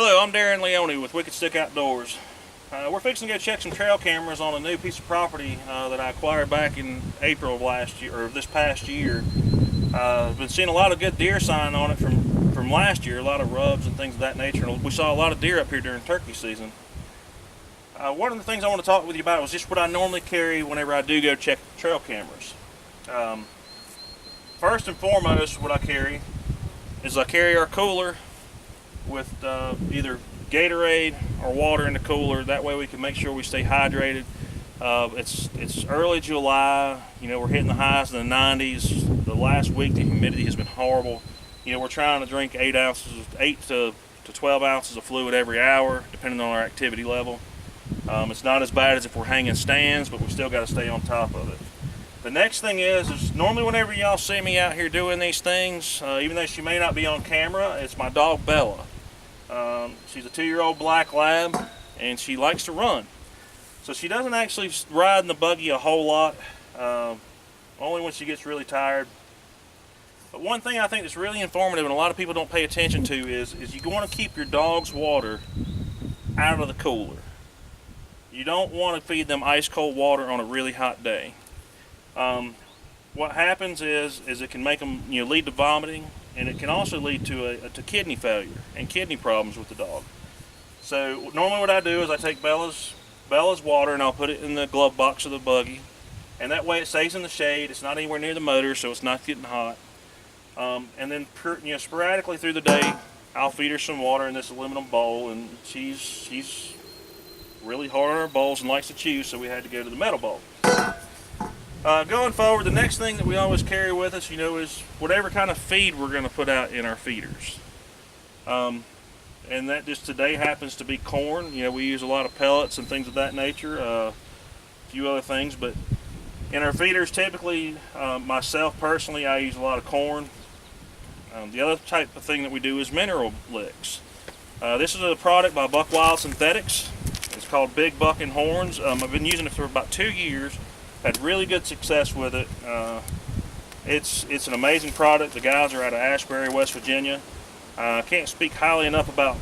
Hello, I'm Darren Lione with Wicked Stick Outdoors. We're fixing to go check some trail cameras on a new piece of property that I acquired back in April of last year, or this past year. I've been seeing a lot of good deer sign on it from last year, a lot of rubs and things of that nature. We saw a lot of deer up here during turkey season. One of the things I want to talk with you about was just what I normally carry whenever I do go check trail cameras. First and foremost, what I carry is I carry our cooler with either Gatorade or water in the cooler. That way we can make sure we stay hydrated. It's early July. We're hitting the highs in the 90s. The last week the humidity has been horrible. We're trying to drink 8 to 12 ounces of fluid every hour, depending on our activity level. It's not as bad as if we're hanging stands, but we still got to stay on top of it. The next thing is normally whenever y'all see me out here doing these things, even though she may not be on camera, it's my dog Bella. She's a 2-year-old black lab, and she likes to run. So she doesn't actually ride in the buggy a whole lot, only when she gets really tired. But one thing I think that's really informative and a lot of people don't pay attention to is you want to keep your dog's water out of the cooler. You don't want to feed them ice cold water on a really hot day. What happens is it can make them lead to vomiting, and it can also lead to kidney failure and kidney problems with the dog. So normally what I do is I take Bella's water and I'll put it in the glove box of the buggy, and that way it stays in the shade. It's not anywhere near the motor, so it's not getting hot. And then sporadically through the day I'll feed her some water in this aluminum bowl, and she's really hard on her bowls and likes to chew, so we had to go to the metal bowl. Going forward, the next thing that we always carry with us, is whatever kind of feed we're going to put out in our feeders. And that just today happens to be corn. We use a lot of pellets and things of that nature, a few other things, but in our feeders, typically, myself personally, I use a lot of corn. The other type of thing that we do is mineral licks. This is a product by Buck Wild Synthetics. It's called Big Buck and Horns. I've been using it for about 2 years. Had really good success with it. It's an amazing product. The guys are out of Ashbury, West Virginia. I can't speak highly enough about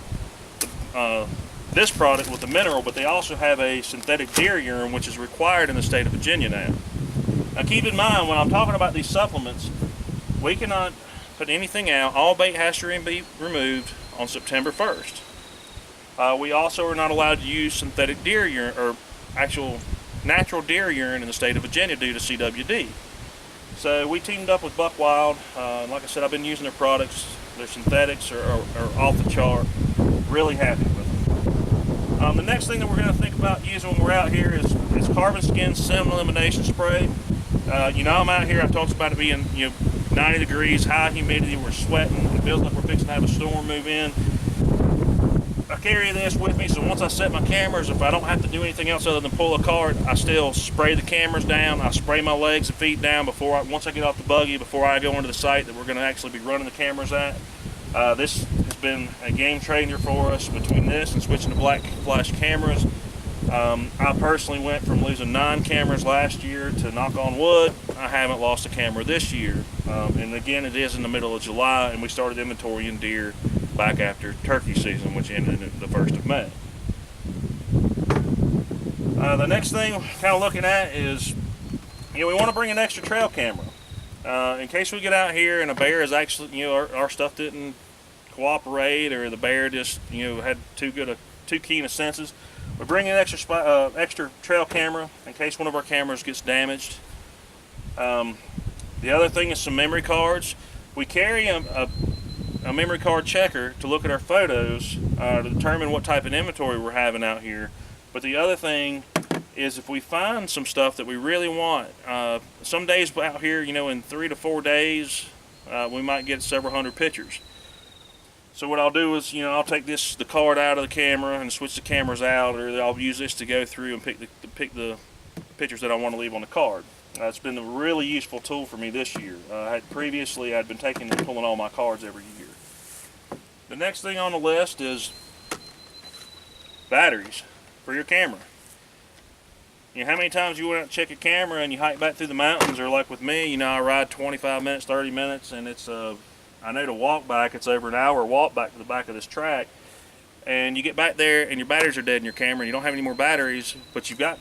this product with the mineral, but they also have a synthetic deer urine, which is required in the state of Virginia now. Now keep in mind, when I'm talking about these supplements, we cannot put anything out. All bait has to be removed on September 1st. We also are not allowed to use synthetic deer urine or actual natural deer urine in the state of Virginia due to CWD. So we teamed up with Buck Wild. Like I said, I've been using their products. Their synthetics are off the chart. Really happy with them. The next thing that we're going to think about using when we're out here is carbon skin sim elimination spray. I'm out here. I've talked about it being 90 degrees, high humidity. We're sweating. It feels like we're fixing to have a storm move in. I carry this with me, so once I set my cameras, if I don't have to do anything else other than pull a cart, I still spray the cameras down. I spray my legs and feet down once I get off the buggy, before I go into the site that we're going to actually be running the cameras at. This has been a game changer for us between this and switching to black flash cameras. I personally went from losing 9 cameras last year to, knock on wood, I haven't lost a camera this year. And again, it is in the middle of July, and we started inventorying deer back after turkey season, which ended the 1st of May. The next thing we're kind of looking at is, we want to bring an extra trail camera. In case we get out here and a bear is actually, our stuff didn't cooperate, or the bear just, had too keen of senses. We bring an extra trail camera in case one of our cameras gets damaged. The other thing is some memory cards. We carry a memory card checker to look at our photos to determine what type of inventory we're having out here. But the other thing is, if we find some stuff that we really want, some days out here, in 3 to 4 days, we might get several hundred pictures. So what I'll do is, I'll take the card out of the camera and switch the cameras out, or I'll use this to go through and pick the pictures that I want to leave on the card. It's been a really useful tool for me this year. Previously, I'd been taking and pulling all my cards every year. The next thing on the list is batteries for your camera. How many times you went out and check a camera and you hike back through the mountains, or like with me, I ride 25 minutes, 30 minutes, and it's I know to walk back, it's over an hour walk back to the back of this track. and you get back there and your batteries are dead in your camera and you don't have any more batteries, but you've got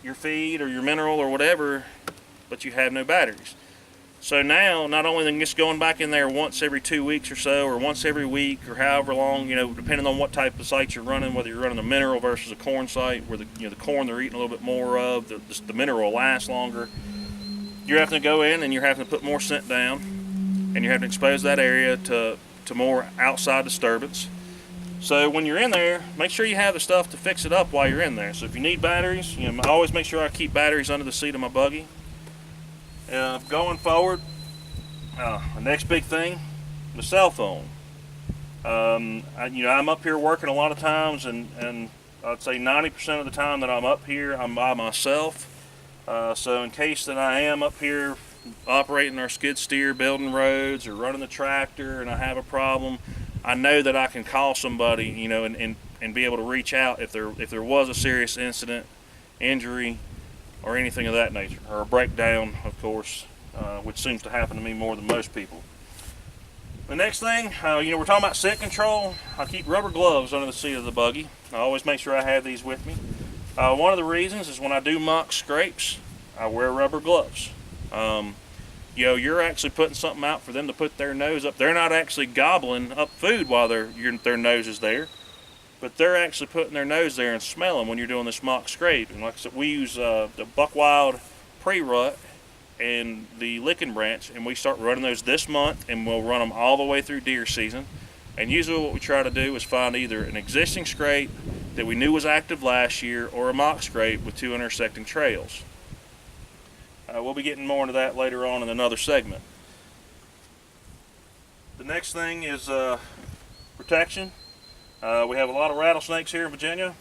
your feed or your mineral or whatever, but you have no batteries. So now, not only than just going back in there once every 2 weeks or so, or once every week, or however long, depending on what type of site you're running, whether you're running a mineral versus a corn site, where the corn they're eating a little bit more of, the mineral will last longer. You're having to go in and you're having to put more scent down, and you're having to expose that area to more outside disturbance. So when you're in there, make sure you have the stuff to fix it up while you're in there. So if you need batteries, I always make sure I keep batteries under the seat of my buggy. Going forward, the next big thing, the cell phone. I'm up here working a lot of times, and I'd say 90% of the time that I'm up here, I'm by myself. So in case that I am up here operating our skid steer, building roads, or running the tractor, and I have a problem, I know that I can call somebody, and be able to reach out if there was a serious incident, injury, or anything of that nature, or a breakdown, of course, which seems to happen to me more than most people. The next thing, we're talking about scent control. I keep rubber gloves under the seat of the buggy. I always make sure I have these with me. One of the reasons is when I do mock scrapes, I wear rubber gloves. You're actually putting something out for them to put their nose up. They're not actually gobbling up food while their nose is there, but they're actually putting their nose there and smelling when you're doing this mock scrape. And like I said, we use the Buckwild pre-rut and the licking branch, and we start running those this month, and we'll run them all the way through deer season. And usually what we try to do is find either an existing scrape that we knew was active last year, or a mock scrape with 2 intersecting trails. We'll be getting more into that later on in another segment. The next thing is protection. We have a lot of rattlesnakes here in Virginia.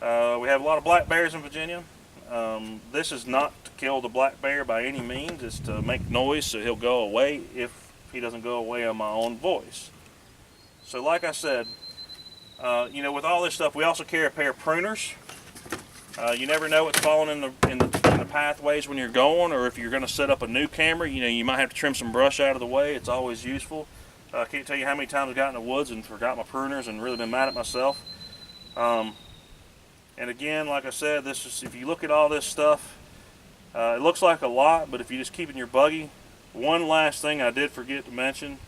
We have a lot of black bears in Virginia. This is not to kill the black bear by any means. It's to make noise so he'll go away if he doesn't go away on my own voice. So like I said, with all this stuff, we also carry a pair of pruners. You never know what's falling in the pathways when you're going, or if you're going to set up a new camera, you might have to trim some brush out of the way. It's always useful. I can't tell you how many times I've got in the woods and forgot my pruners and really been mad at myself. And again, like I said, if you look at all this stuff, it looks like a lot, but if you just keep it in your buggy. One last thing I did forget to mention,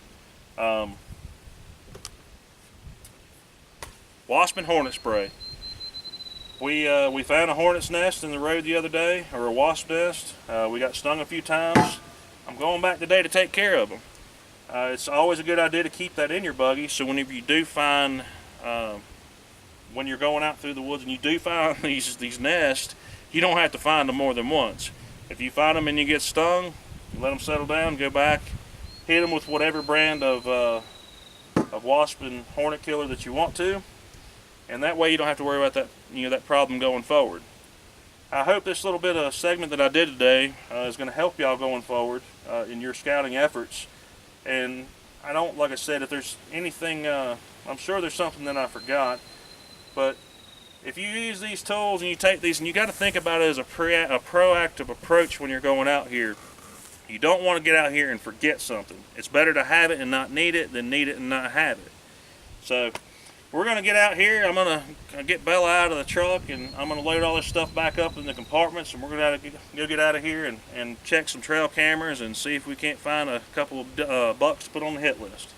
Wasp and Hornet spray. We found a hornet's nest in the road the other day, or a wasp nest. We got stung a few times. I'm going back today to take care of them. It's always a good idea to keep that in your buggy, so whenever you do find, when you're going out through the woods and you do find these nests, you don't have to find them more than once. If you find them and you get stung, you let them settle down, go back, hit them with whatever brand of wasp and hornet killer that you want to, and that way you don't have to worry about that problem going forward. I hope this little bit of segment that I did today is going to help y'all going forward in your scouting efforts. And like I said, if there's anything, I'm sure there's something that I forgot, but if you use these tools and you take these, and you got to think about it as a proactive approach when you're going out here. You don't want to get out here and forget something. It's better to have it and not need it than need it and not have it. So we're going to get out here. I'm going to get Bella out of the truck, and I'm going to load all this stuff back up in the compartments, and we're going to go get out of here and check some trail cameras and see if we can't find a couple of bucks to put on the hit list.